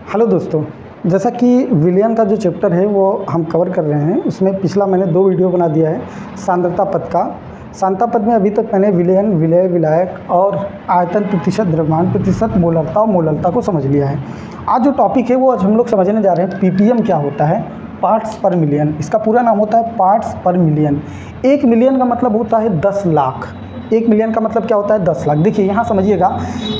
Hello दोस्तों, जैसा कि विलयन का जो चैप्टर है वो हम कवर कर रहे हैं। उसमें पिछला मैंने 2 वीडियो बना दिया है सांद्रता पद का। सांद्रता पद में अभी तक मैंने विलयन, विलय, विलायक और आयतन प्रतिशत, द्रव्यमान प्रतिशत, मोलरता और मोलरता को समझ लिया है। आज जो टॉपिक है वो आज हम लोग समझने जा रहे हैं पीपीएम क्या होता है, पार्ट्स पर मिलियन। इसका पूरा नाम होता है पार्ट्स पर मिलियन। 1 मिलियन का मतलब होता है 10 लाख। 1 मिलियन का मतलब क्या होता है 10 लाख। देखिए यहाँ समझिएगा,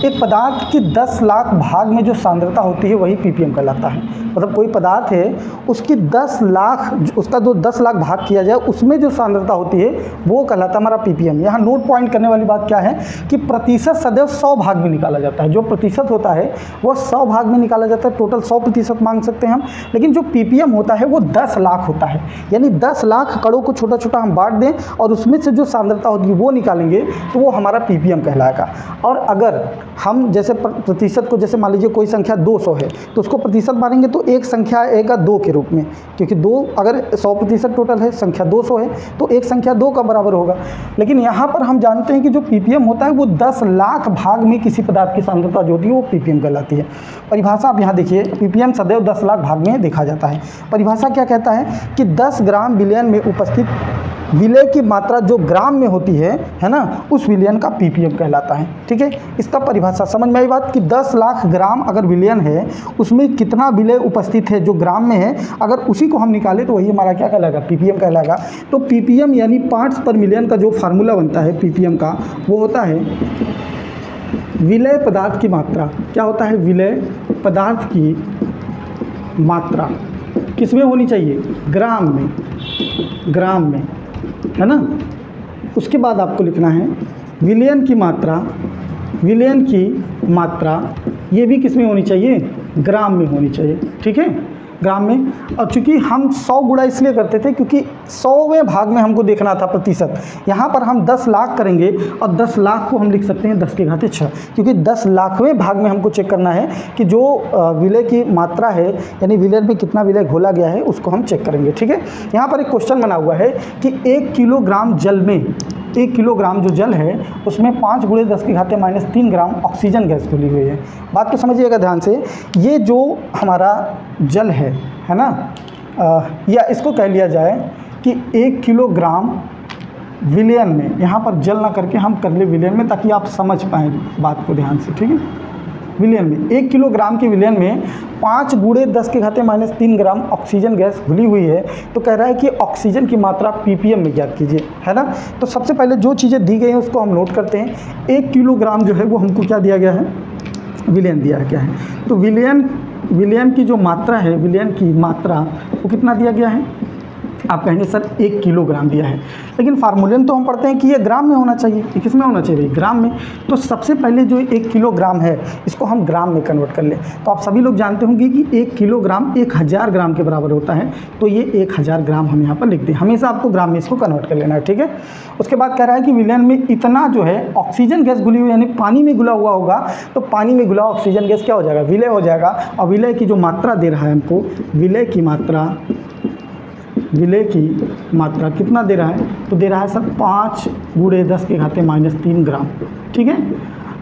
एक पदार्थ की 10 लाख भाग में जो सांद्रता होती है वही पीपीएम कहलाता है। मतलब कोई पदार्थ है, उसकी 10 लाख, उसका जो 10 लाख भाग किया जाए उसमें जो सांद्रता होती है वो कहलाता है हमारा पीपीएम। यहाँ नोट पॉइंट करने वाली बात क्या है कि प्रतिशत सदैव 100 भाग में निकाला जाता है। जो प्रतिशत होता है वो 100 भाग में निकाला जाता है। टोटल 100% मांग सकते हैं हम, लेकिन जो पीपीएम होता है वो 10 लाख होता है। यानी 10 लाख कणों को छोटा छोटा हम बांट दें और उसमें से जो सांद्रता होगी वो निकालेंगे तो वो हमारा पीपीएम कहलाएगा। और अगर हम जैसे प्रतिशत को, जैसे मान लीजिए कोई संख्या 200 है तो उसको प्रतिशत मानेंगे तो एक संख्या आएगा 2 के रूप में, क्योंकि 2 अगर 100% टोटल है, संख्या 200 है तो एक संख्या 2 का बराबर होगा। लेकिन यहाँ पर हम जानते हैं कि जो पीपीएम होता है वो 10 लाख भाग में किसी पदार्थ की सांद्रता जो होती है वो पीपीएम कहलाती है। परिभाषा आप यहाँ देखिए, पीपीएम सदैव 10 लाख भाग में देखा जाता है। परिभाषा क्या कहता है कि 10 ग्राम विलयन में उपस्थित विलय की मात्रा जो ग्राम में होती है ना, उस विलयन का पीपीएम कहलाता है। ठीक है, इसका परिभाषा समझ में आई बात कि 10 लाख ग्राम अगर विलयन है उसमें कितना विलय उपस्थित है जो ग्राम में है, अगर उसी को हम निकालें तो वही हमारा क्या कहलाएगा, पीपीएम कहलाएगा। तो पीपीएम यानी पार्ट्स पर मिलियन का जो फार्मूला बनता है पीपीएम का, वो होता है विलय पदार्थ की मात्रा। क्या होता है, विलय पदार्थ की मात्रा किस में होनी चाहिए, ग्राम में, ग्राम में, है ना। उसके बाद आपको लिखना है विलयन की मात्रा, विलयन की मात्रा ये भी किस में होनी चाहिए, ग्राम में होनी चाहिए। ठीक है, ग्राम में। और चूँकि हम 100 गुणा इसलिए करते थे क्योंकि 100वें भाग में हमको देखना था प्रतिशत। यहाँ पर हम 10 लाख करेंगे और 10 लाख को हम लिख सकते हैं 10 के घाते 6, क्योंकि 10 लाखवें भाग में हमको चेक करना है कि जो विलय की मात्रा है, यानी विलय में कितना विलय घोला गया है, उसको हम चेक करेंगे। ठीक है, यहाँ पर एक क्वेश्चन बना हुआ है कि 1 किलोग्राम जल में, 1 किलोग्राम जो जल है उसमें 5 × 10⁻³ ग्राम ऑक्सीजन गैस घुली हुई है। बात को समझिएगा ध्यान से। ये जो हमारा जल है ना, या इसको कह लिया जाए कि 1 किलोग्राम विलयन में, यहाँ पर जल ना करके हम कर ले विलयन में, ताकि आप समझ पाएँ बात को ध्यान से। ठीक है, विलयन में 1 किलोग्राम के विलयन में 5 × 10⁻³ ग्राम ऑक्सीजन गैस घुली हुई है। तो कह रहा है कि ऑक्सीजन की मात्रा पीपीएम में ज्ञात कीजिए, है ना। तो सबसे पहले जो चीज़ें दी गई हैं उसको हम नोट करते हैं। 1 किलोग्राम जो है वो हमको क्या दिया गया है, विलयन दिया है क्या है। तो विलयन की जो मात्रा है, विलयन की मात्रा वो कितना दिया गया है, आप कहेंगे सर 1 किलोग्राम दिया है, लेकिन फार्मूले में तो हम पढ़ते हैं कि ये ग्राम में होना चाहिए। ये किस में होना चाहिए, ग्राम में। तो सबसे पहले जो 1 किलोग्राम है इसको हम ग्राम में कन्वर्ट कर लें। तो आप सभी लोग जानते होंगे कि 1 किलोग्राम 1000 ग्राम के बराबर होता है। तो ये 1000 ग्राम हम यहाँ पर लिख दें। हमेशा आपको ग्राम में इसको कन्वर्ट कर लेना है। ठीक है, उसके बाद कह रहा है कि विलयन में इतना जो है ऑक्सीजन गैस घुली हुई, यानी पानी में घुला हुआ होगा। तो पानी में घुला ऑक्सीजन गैस क्या हो जाएगा, विलय हो जाएगा। और विलय की जो मात्रा दे रहा है हमको, विलय की मात्रा, विलय की मात्रा कितना दे रहा है, तो दे रहा है सर 5 × 10⁻³ ग्राम। ठीक है,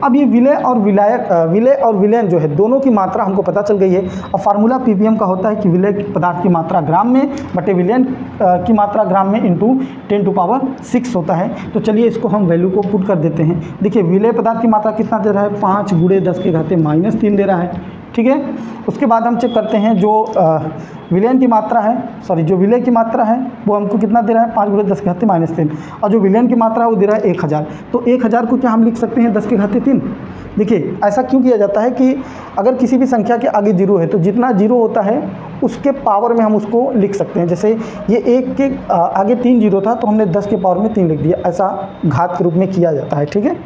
अब ये विलय और विलायक, विलय और विलयन जो है दोनों की मात्रा हमको पता चल गई है। और फार्मूला पीपीएम का होता है कि विलय पदार्थ की मात्रा ग्राम में बटे विलयन की मात्रा ग्राम में इंटू 10⁶ होता है। तो चलिए इसको हम वैल्यू को पुट कर देते हैं। देखिए विलय पदार्थ की मात्रा कितना दे रहा है, 5 × 10⁻³ दे रहा है। ठीक है, उसके बाद हम चेक करते हैं जो विलयन की मात्रा है, जो विलय की मात्रा है वो हमको कितना दे रहा है, 5 × 10⁻³ और जो विलयन की मात्रा है वो दे रहा है 1000। तो 1000 को क्या हम लिख सकते हैं 10⁻³। देखिए ऐसा क्यों किया जाता है कि अगर किसी भी संख्या के आगे 0 है तो जितना 0 होता है उसके पावर में हम उसको लिख सकते हैं। जैसे ये 1 के आगे 3 0 था तो हमने 10 के पावर में 3 लिख दिया। ऐसा घात के रूप में किया जाता है। ठीक है,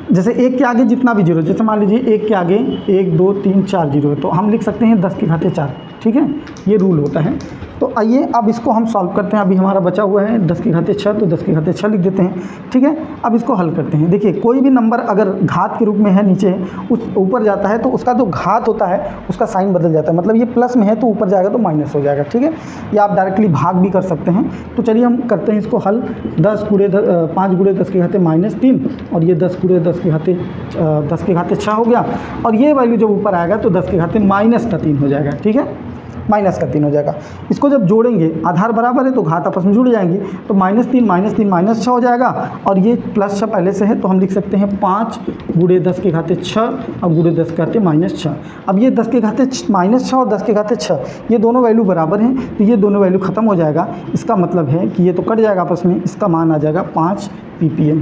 जैसे 1 के आगे जितना भी 0, जैसे मान लीजिए 1 के आगे 1 2 3 4 0 है तो हम लिख सकते हैं 10⁻⁴। ठीक है, ये रूल होता है। तो आइए अब इसको हम सॉल्व करते हैं। अभी हमारा बचा हुआ है 10 की घाते 6, तो 10 की घाते 6 लिख देते हैं, ठीक है। अब इसको हल करते हैं। देखिए कोई भी नंबर अगर घात के रूप में है नीचे उस ऊपर जाता है तो उसका जो घात होता है उसका साइन बदल जाता है, मतलब ये प्लस में है तो ऊपर जाएगा तो माइनस हो जाएगा, ठीक है। या आप डायरेक्टली भाग भी कर सकते हैं। तो चलिए हम करते हैं इसको हल। 5 गुणे 10 की घाते -3 और ये 10 गुणे 10 की घाते 6 हो गया, और ये वैल्यू जब ऊपर आएगा तो 10 की घाते -3 हो जाएगा, ठीक है, -3 हो जाएगा। इसको जब जोड़ेंगे आधार बराबर है तो घात आपस में जुड़ जाएंगी, तो -3 -6 हो जाएगा, और ये +6 पहले से है तो हम लिख सकते हैं 5 गुणे 10 की घाते 6 और गुणे 10 की घाते -6। अब ये 10 की घाते -6 और 10 की घाते 6 ये दोनों वैल्यू बराबर हैं, तो ये दोनों वैल्यू ख़त्म हो जाएगा। इसका मतलब है कि ये तो कट जाएगा आपस में, इसका मान आ जाएगा 5 ppm,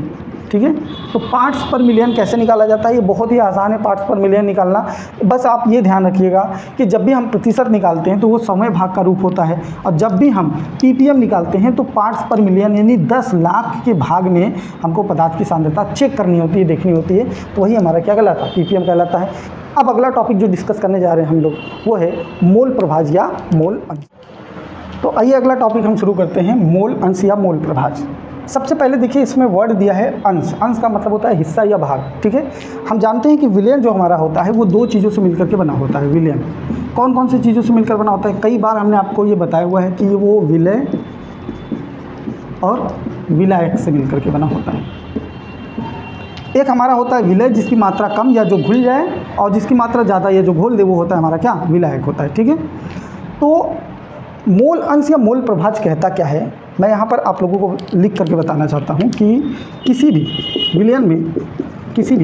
ठीक है। तो पार्ट्स पर मिलियन कैसे निकाला जाता है, ये बहुत ही आसान है पार्ट्स पर मिलियन निकालना। बस आप ये ध्यान रखिएगा कि जब भी हम प्रतिशत निकालते हैं तो वो समय भाग का रूप होता है, और जब भी हम ppm निकालते हैं तो पार्ट्स पर मिलियन यानी 10 लाख के भाग में हमको पदार्थ की सांद्रता चेक करनी होती है, देखनी होती है, तो वही हमारा क्या कहलाता है, ppm कहलाता है। अब अगला टॉपिक जो डिस्कस करने जा रहे हैं हम लोग वो है मोल प्रभाज या मोल अंश। तो आइए अगला टॉपिक हम शुरू करते हैं, मोल अंश या मोल प्रभाज। सबसे पहले देखिए इसमें वर्ड दिया है अंश। अंश का मतलब होता है हिस्सा या भाग, ठीक है। हम जानते हैं कि विलयन जो हमारा होता है वो 2 चीज़ों से मिलकर के बना होता है। विलयन कौन कौन सी चीज़ों से मिलकर बना होता है, कई बार हमने आपको ये बताया हुआ है कि वो विलय और विलायक से मिलकर के बना होता है। एक हमारा होता है विलय जिसकी मात्रा कम या जो घुल जाए, और जिसकी मात्रा ज़्यादा या जो घोल दे वो होता है हमारा क्या, विलायक होता है, ठीक है। तो मोल अंश या मोल प्रभाज कहता क्या है, मैं यहाँ पर आप लोगों को लिख करके बताना चाहता हूँ कि किसी भी विलयन में किसी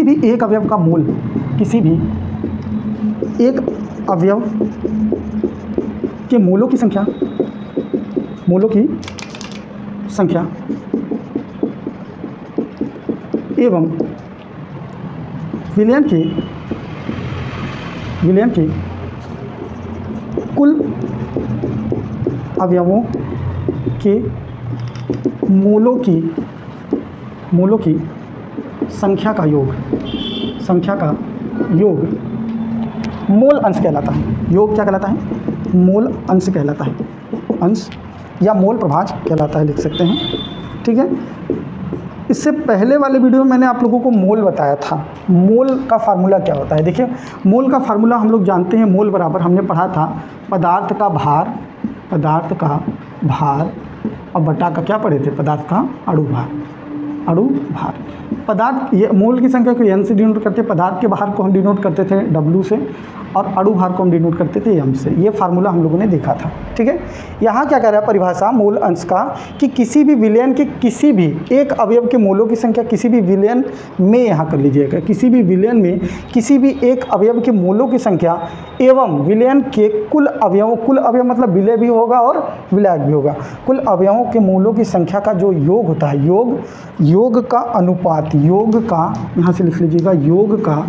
भी एक अवयव का मोल, किसी भी एक अवयव के मोलों की संख्या एवं विलयन के कुल अवयवों के मोलों की संख्या का योग मोल अंश कहलाता है। योग क्या कहलाता है, मोल अंश कहलाता है, अंश या मोल प्रभाज कहलाता है, लिख सकते हैं, ठीक है। इससे पहले वाले वीडियो में मैंने आप लोगों को मोल बताया था। मोल का फार्मूला क्या होता है, देखिए मोल का फार्मूला हम लोग जानते हैं, मोल बराबर हमने पढ़ा था पदार्थ का भार और बटा का क्या पढ़े थे, पदार्थ का अणु भार। पदार्थ ये मोल की संख्या को n से डिनोट करते, पदार्थ के भार को हम डिनोट करते थे W से, और अणु भार को हम डिनोट करते थे m से। ये फार्मूला हम लोगों ने देखा था, ठीक है। यहाँ क्या कह रहा है परिभाषा मोल अंश का, कि किसी भी विलयन के किसी भी एक अवयव के मोलों की संख्या, किसी भी विलयन में, यहाँ कर लीजिएगा, किसी भी विलयन में किसी भी एक अवयव के मोलों की संख्या एवं विलयन के कुल अवयव मतलब विलय भी होगा और विलायक भी होगा, कुल अवयवों के मोलों की संख्या का जो योग होता है, योग का अनुपात, योग का यहाँ से लिख लीजिएगा, योग का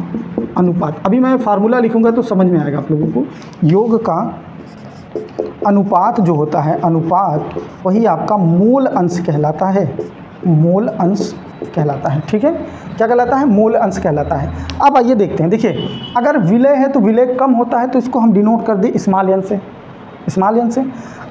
अनुपात। अभी मैं फार्मूला लिखूंगा तो समझ में आएगा आप लोगों को। योग का अनुपात जो होता है, अनुपात वही आपका मोल अंश कहलाता है, मोल अंश कहलाता है, ठीक है। क्या कहलाता है, मोल अंश कहलाता है। अब आइए देखते हैं, देखिए अगर विलय है तो विलय कम होता है तो इसको हम डिनोट कर दें स्मॉल एन से।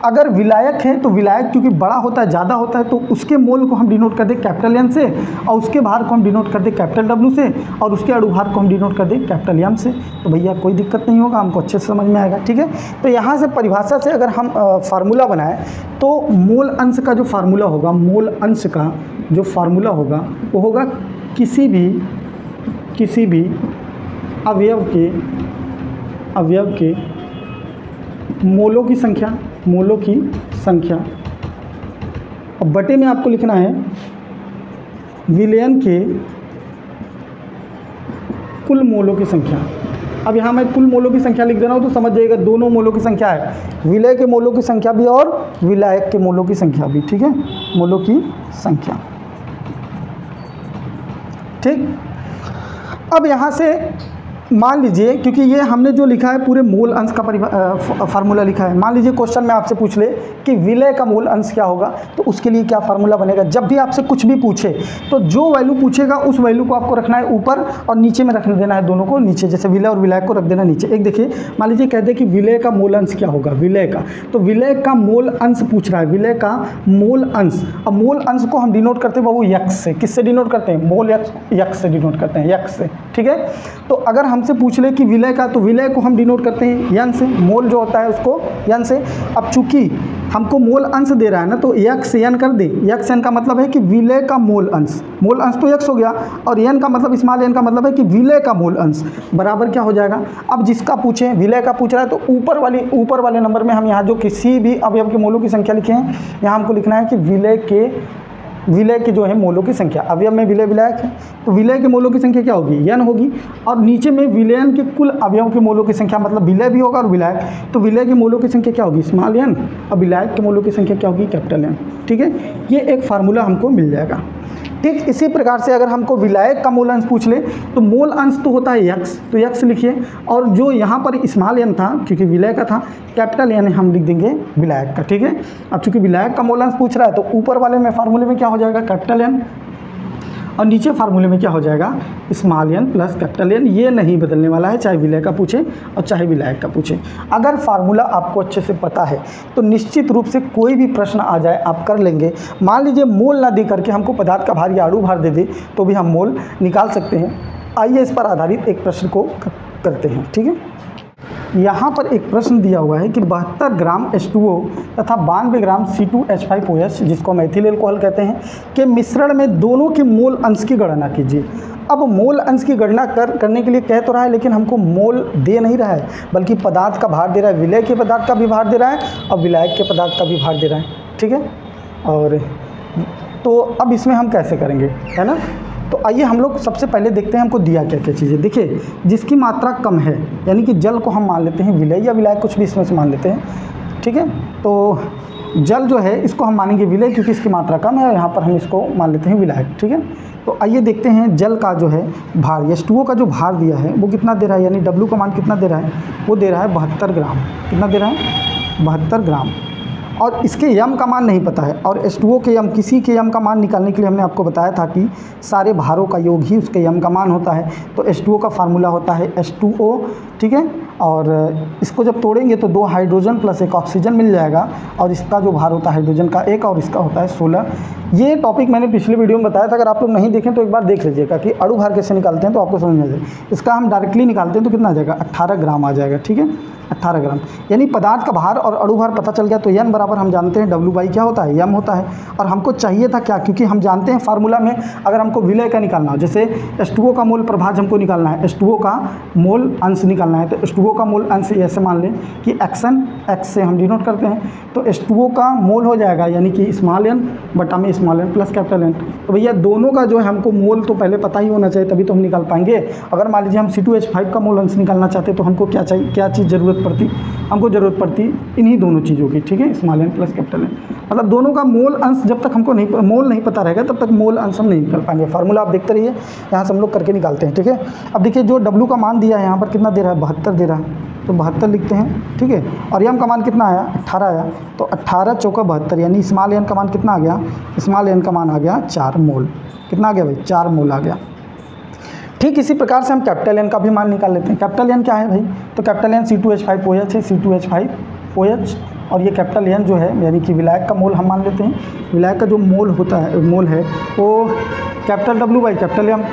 अगर विलायक है तो विलायक क्योंकि बड़ा होता है, ज़्यादा होता है, तो उसके मोल को हम डिनोट कर दें कैपिटल एन से, और उसके भार को हम डिनोट कर दें कैपिटल डब्ल्यू से, और उसके अणु भार को हम डिनोट कर दें कैपिटल एम से। तो भैया कोई दिक्कत नहीं होगा, हमको अच्छे से समझ में आएगा, ठीक है। तो यहाँ से परिभाषा से अगर हम फार्मूला बनाएं तो मोल अंश का जो फार्मूला होगा, मोल अंश का जो फार्मूला होगा वो होगा किसी भी अवयव के मोलों की संख्या और बटे में आपको लिखना है विलयन के कुल मोलों की संख्या। अब यहाँ मैं कुल मोलों की संख्या लिख दे रहा हूँ तो समझ जाइएगा, दोनों मोलों की संख्या है, विलय के मोलों की संख्या भी और विलायक के मोलों की संख्या भी, ठीक है, मोलों की संख्या, ठीक। अब यहाँ से मान लीजिए, क्योंकि ये हमने जो लिखा है पूरे मूल अंश का फार्मूला लिखा है। मान लीजिए क्वेश्चन में आपसे पूछ ले कि विलय का मूल अंश क्या होगा, तो उसके लिए क्या फार्मूला बनेगा। जब भी आपसे कुछ भी पूछे तो जो वैल्यू पूछेगा उस वैल्यू को आपको रखना है ऊपर और नीचे में रख देना है, दोनों को नीचे, जैसे विलय और विलायक को रख देना नीचे। एक देखिए, मान लीजिए कहते हैं कि विलय का मूल अंश क्या होगा, विलय का, तो विलय का मूल अंश पूछ रहा है, विलय का मूल अंश। अब मूल अंश को हम डिनोट करते हैं बाबू यक्स से। किससे डिनोट करते हैं, मूल यक्स से डिनोट करते हैं, यक्स से, ठीक है। तो अगर हमसे पूछ ले कि विलय का, तो विलय को हम डिनोट करते हैं यन से, मोल जो होता है उसको यन से। अब चूंकि हमको मोल अंश दे रहा है ना, तो यक्स यन कर दे। यक्स यन का मतलब है कि विलय का मोल अंश तो यक्स हो गया, और यन का मतलब, स्मॉल यन का मतलब है कि विलय का मोल अंश बराबर क्या हो जाएगा। अब जिसका पूछे, विलय का पूछ रहा है, तो ऊपर वाले नंबर में हम यहाँ जो किसी भी अवयव के मोलों की संख्या लिखे हैं, यहाँ हमको लिखना है कि विलय के जो है मोलों की संख्या, अवयव में विलय विलायक है, तो विलय के मोलों की संख्या क्या होगी, यन होगी। और नीचे में विलयन के कुल अवयवों के मोलों की संख्या, मतलब विलय भी होगा और विलायक, तो विलय के मोलों की संख्या क्या होगी, स्मॉल यन, और विलायक के मोलों की संख्या क्या होगी, कैपिटल यन। ठीक है, ये एक फार्मूला हमको मिल जाएगा। ठीक इसी प्रकार से अगर हमको विलायक का मूल अंश पूछ ले, तो मूल अंश तो होता है यक्स, तो यक्स लिखिए, और जो यहाँ पर स्मॉल यन था क्योंकि विलय का था, कैपिटल यन हम लिख देंगे विलायक का। ठीक है, अब चूंकि विलायक का मूल अंश पूछ रहा है, तो ऊपर वाले में फार्मूले में क्या हो जाएगा, कैपिटल यन, और नीचे फार्मूले में क्या हो जाएगा, स्मॉल यन प्लस कैपिटल यन। ये नहीं बदलने वाला है, चाहे विलय का पूछे और चाहे विलायक का पूछे। अगर फार्मूला आपको अच्छे से पता है तो निश्चित रूप से कोई भी प्रश्न आ जाए आप कर लेंगे। मान लीजिए मोल ना दे करके हमको पदार्थ का भार या अणु भार दे दे, तो भी हम मोल निकाल सकते हैं। आइए इस पर आधारित एक प्रश्न को करते हैं। ठीक है, यहाँ पर एक प्रश्न दिया हुआ है कि 72 ग्राम H2O तथा 92 ग्राम C2H5OH, जिसको हम एथिल एल्कोहल कहते हैं, के मिश्रण में दोनों के मोल अंश की गणना कीजिए। अब मोल अंश की गणना करने के लिए कह तो रहा है, लेकिन हमको मोल दे नहीं रहा है, बल्कि पदार्थ का भार दे रहा है। विलय के पदार्थ का भी भार दे रहा है और विलायक के पदार्थ का भी भार दे रहा है। ठीक है, और तो अब इसमें हम कैसे करेंगे, है ना। तो आइए हम लोग सबसे पहले देखते हैं हमको दिया क्या क्या चीज़ें। देखिए, जिसकी मात्रा कम है, यानी कि जल को हम मान लेते हैं विलय या विलायक, कुछ भी इसमें से मान लेते हैं। ठीक है, तो जल जो है इसको हम मानेंगे विलय क्योंकि इसकी मात्रा कम है, और यहाँ पर हम इसको मान लेते हैं विलायक। ठीक है, तो आइए देखते हैं जल का जो है भार, H2O का जो भार दिया है वो कितना दे रहा है, यानी W का मान कितना दे रहा है, वो दे रहा है 72 ग्राम। कितना दे रहा है, 72 ग्राम। और इसके यम का मान नहीं पता है, और H2O के यम, किसी के यम का मान निकालने के लिए हमने आपको बताया था कि सारे भारों का योग ही उसके यम का मान होता है। तो H2O का फार्मूला होता है H2O। ठीक है, और इसको जब तोड़ेंगे तो 2 हाइड्रोजन प्लस 1 ऑक्सीजन मिल जाएगा, और इसका जो भार होता है हाइड्रोजन का 1 और इसका होता है 16। ये टॉपिक मैंने पिछले वीडियो में बताया था, अगर आप लोग नहीं देखें तो एक बार देख लीजिएगा कि अणु भार कैसे निकालते हैं, तो आपको समझ में आ जाएगा। इसका हम डायरेक्टली निकालते हैं तो कितना आ जाएगा, 18 ग्राम आ जाएगा। ठीक है, 18 ग्राम, यानी पदार्थ का भार और अणु भार पता चल गया। तो यन बराबर हम जानते हैं W क्या होता है, यम होता है। और हमको चाहिए था क्या, क्योंकि हम जानते हैं फार्मूला में अगर हमको विलय का निकालना हो, जैसे H2O का मोल प्रभाज हमको निकालना है, H2O का मोल अंश निकालना है, तो H2O का मोल अंश ऐसे मान लें कि x से हम डिनोट करते हैं, तो H2O का मोल हो जाएगा यानी कि स्मॉल यन बटा में स्मॉल यन प्लस कैपिटल यन। तो भैया दोनों का जो है हमको मोल तो पहले पता ही होना चाहिए, तभी तो हम निकाल पाएंगे। अगर मान लीजिए हम C2H5 का मोल अंश निकालना चाहते तो हमको क्या चाहिए, क्या चीज़ ज़रूरत पड़ती, हमको ज़रूरत पड़ती इन्हीं दोनों चीज़ों की। ठीक है, small N plus capital N, मतलब दोनों का मोल अंश जब तक हमको मोल नहीं पता रहेगा तब तक मोल अंश हम नहीं निकाल पाएंगे। फार्मूला आप देखते रहिए, यहाँ से हम लोग करके निकालते हैं। ठीक है, अब देखिए जो W का मान दिया है यहाँ पर कितना दे रहा है, 72 दे रहा है, तो 72 लिखते हैं। ठीक है, और यम का मान कितना आया, 18 आया, तो 18 चौका 72, यानी स्मॉल एन का मान कितना आ गया, स्मॉल एन का मान आ गया 4 मोल। कितना आ गया भाई, 4 मोल आ गया। ठीक इसी प्रकार से हम कैपिटल एन का भी मान निकाल लेते हैं। कैपिटल एन क्या है भाई, तो कैपिटल एन C2H5OH है, C2H5OH, और ये कैपिटल एन जो है यानी कि विलायक का मोल हम मान लेते हैं। विलायक का जो मोल होता है, मोल है वो capital W by capital M.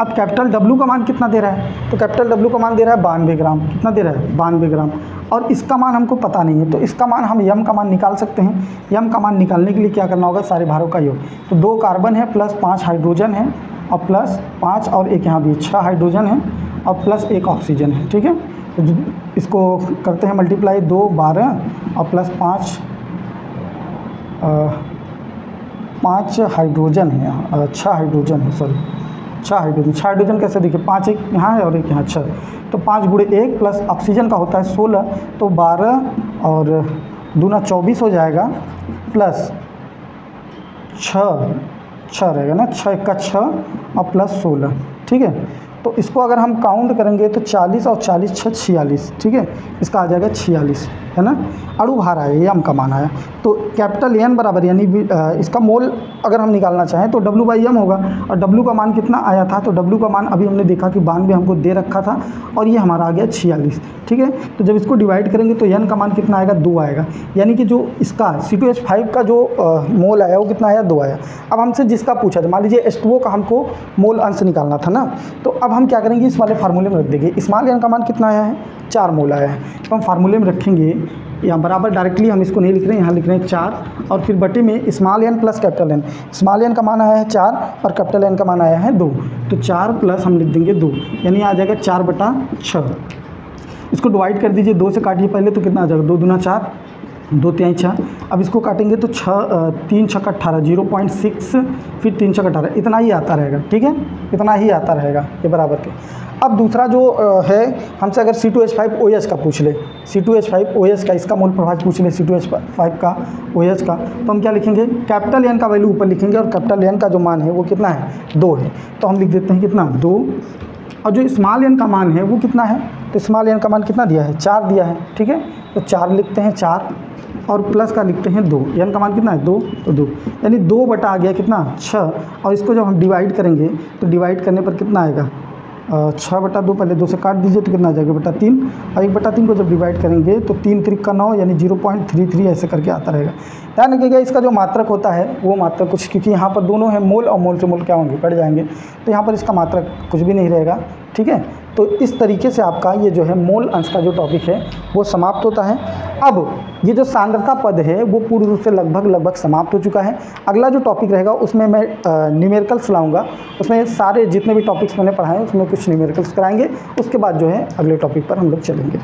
अब कैपिटल W का मान कितना दे रहा है, तो कैपिटल W का मान दे रहा है 92 ग्राम। कितना दे रहा है, 92 ग्राम, और इसका मान हमको पता नहीं है, तो इसका मान हम यम का मान निकाल सकते हैं। यम का मान निकालने के लिए क्या करना होगा, सारे भारों का योग, तो 2 कार्बन है प्लस 5 हाइड्रोजन है, और प्लस 5 और 1 यहाँ भी 6 हाइड्रोजन है, और प्लस 1 ऑक्सीजन है। ठीक है, तो इसको करते हैं मल्टीप्लाई, 2 12 और प्लस 5 हाइड्रोजन है यहाँ, 6 हाइड्रोजन है, सॉरी 6 हाइड्रोजन कैसे देखिए, 5 एक यहाँ है और एक यहाँ 6, तो 5 गुणे 1 प्लस ऑक्सीजन का होता है 16, तो 12 और 2 24 हो जाएगा, प्लस 6 रहेगा ना, 6 का 6 और प्लस 16। ठीक है, तो इसको अगर हम काउंट करेंगे तो 40 और 40 6 46, ठीक है, इसका आ जाएगा 46, है ना। अणु भार आया, ये m का मान आया। तो कैपिटल N बराबर यानी इसका मोल अगर हम निकालना चाहें तो W/m होगा, और W का मान कितना आया था, तो W का मान अभी हमने देखा कि 92 हमको दे रखा था, और ये हमारा आ गया 46, ठीक है। तो जब इसको डिवाइड करेंगे तो N का मान कितना आएगा, 2 आएगा, यानी कि जो इसका C2H5 का जो मोल आया वो कितना आया, 2 आया। अब हमसे जिसका पूछा था, मान लीजिए H2O का हमको मोल अंश निकालना था ना, तो अब हम क्या करेंगे, इस वाले फार्मूले में रख देंगे। स्मॉल n का मान कितना आया है, 4 मोल आया है, तो हम फार्मूले में रखेंगे, यहाँ बराबर डायरेक्टली हम इसको नहीं लिख रहे हैं, यहाँ लिख रहे हैं 4, और फिर बटे में small n plus capital N। Small n का मान आया है 4 और कैपिटल N का मान आया है 2, तो 4 प्लस हम लिख देंगे 2, यानी आ जाएगा 4/6। इसको डिवाइड कर दीजिए, 2 से काटिए पहले, तो कितना आ जाएगा, 2 दूना 4, 2 तिहाई 6। अब इसको काटेंगे तो 3 छक्का 18, 0.6, फिर 3 छक्का 18, इतना ही आता रहेगा, ठीक है, इतना ही आता रहेगा ये बराबर के। अब दूसरा जो है, हमसे अगर C2H5OH का पूछ ले, C2H5OH का इसका मोल प्रभाव पूछ ले, C2H5 का OH का, तो हम क्या लिखेंगे, कैपिटल N का वैल्यू ऊपर लिखेंगे, और कैपिटल N का जो मान है वो कितना है, 2 है, तो हम लिख देते हैं कितना, 2, और जो स्मॉल n का मान है वो कितना है, तो स्मॉल n का मान कितना दिया है, 4 दिया है, ठीक है, तो 4 लिखते हैं, 4 और प्लस का लिखते हैं 2, n का मान कितना है, 2, तो 2, यानी 2 बटा आ गया कितना, 6, और इसको जब हम डिवाइड करेंगे तो डिवाइड करने पर कितना आएगा, 6/2, पहले 2 से काट दीजिए तो कितना आ जाएगा, 1/3, और 1/3 को जब डिवाइड करेंगे तो 3 त्रिक का 9, यानी 0.33 ऐसे करके आता रहेगा। ध्यान रखिएगा, इसका जो मात्रक होता है वो मात्रक कुछ, क्योंकि यहाँ पर दोनों है मोल, और मोल से मोल क्या होंगे, कट जाएंगे, तो यहाँ पर इसका मात्रक कुछ भी नहीं रहेगा, ठीक है। तो इस तरीके से आपका ये जो है मोल अंश का जो टॉपिक है वो समाप्त होता है। अब ये जो सांद्रता पद है वो पूर्ण रूप से लगभग समाप्त हो चुका है। अगला जो टॉपिक रहेगा उसमें मैं न्यूमेरिकल्स लाऊंगा, उसमें सारे जितने भी टॉपिक्स मैंने पढ़ाए उसमें कुछ न्यूमेरिकल्स कराएंगे, उसके बाद जो है अगले टॉपिक पर हम लोग चलेंगे।